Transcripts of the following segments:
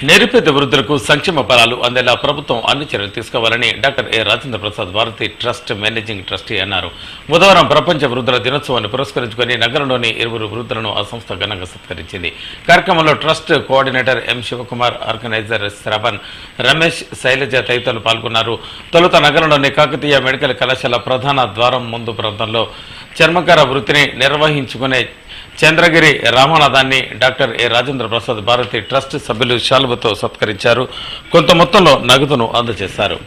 నిరుపేద వృద్ధులకు సంక్షేమ ఫలాలు అందేలా ప్రభుత్వం అన్ని చర్యలు తీసుకోవాలని doctor A Rajendra Prasad Bharati trust managing trustee అన్నారు. బుధవారం ప్రపంచ వృద్ధుల దినోత్సవాన్ని పురస్కరించుకుని నగరంలోని 20 వృద్ధులను ఆ సంస్థ ఘనంగా సత్కరించింది. కార్యక్రమంలో trust coordinator M Sivakumar, organiser Sravan, Ramesh, Sailaja తదితరులు పాల్గొన్నారు. తొలుత నగరంలోని కాకతీయ మెడికల్ కళాశాల ప్రధాన ద్వారం ముందు ప్రాంతంలో చర్మకార వృత్తిని నిర్వహించుకునే చంద్రగిరి రామనాథాన్ని doctor A Rajendra Prasad Bharati trust సభ్యులు శాలువతో సత్కరించారు. కొంత మొత్తంలో నగదును అందజేశారు.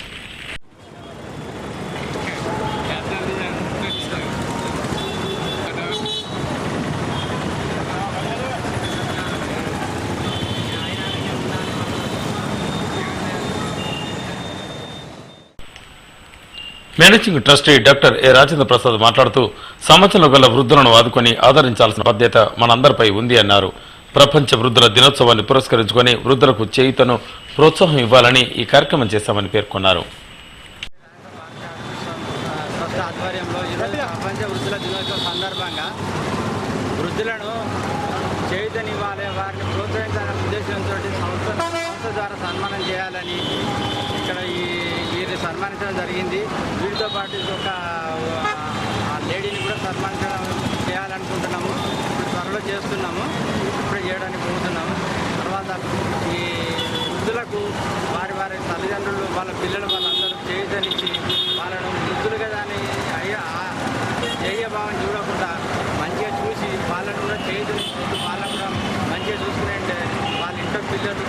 Managing trustee doctor A Rajendra Prasad మాట్లాడుతూ సంవత్సరంలో గల వృద్ధులను ఆదుకొని ఆదరించాల్సిన బాధ్యత మనందరిపై ఉంది అన్నారు. ప్రపంచ వృద్ధుల దినోత్సవాన్ని పురస్కరించుకొని వృద్ధులకు చేయుతను ప్రోత్సాహం ఇవ్వాలని ఈ కార్యక్రమం చేశామని పేర్కొన్నారు. వృద్ధులను చేయుతనివ్వాలి, వారిని ప్రోత్సహించాలనే ఉద్దేశంతో సంస్థ ద్వారా సన్మానం చేయాలని ఇక్కడ వీరిని సన్మానించడం జరిగింది. వీటితో పాటు ఒక లేడీని కూడా సన్మానించడం చేయాలనుకుంటున్నాము. ఇప్పుడు త్వరలో చేస్తున్నాము, ఇప్పుడే చేయడానికి పోతున్నాము. తర్వాత ఈ వృద్ధులకు వారి వారి తల్లిదండ్రులు, వాళ్ళ పిల్లలు, వాళ్ళందరూ చేయుతనిచ్చి వాళ్ళను వృద్ధులుగా దాన్ని భావం చూడకుండా మంచిగా చూసి వాళ్ళను కూడా చేయుతనిచ్చి వాళ్ళను కూడా మంచిగా చూసుకునే వాళ్ళ ఇంట్లో పిల్లలు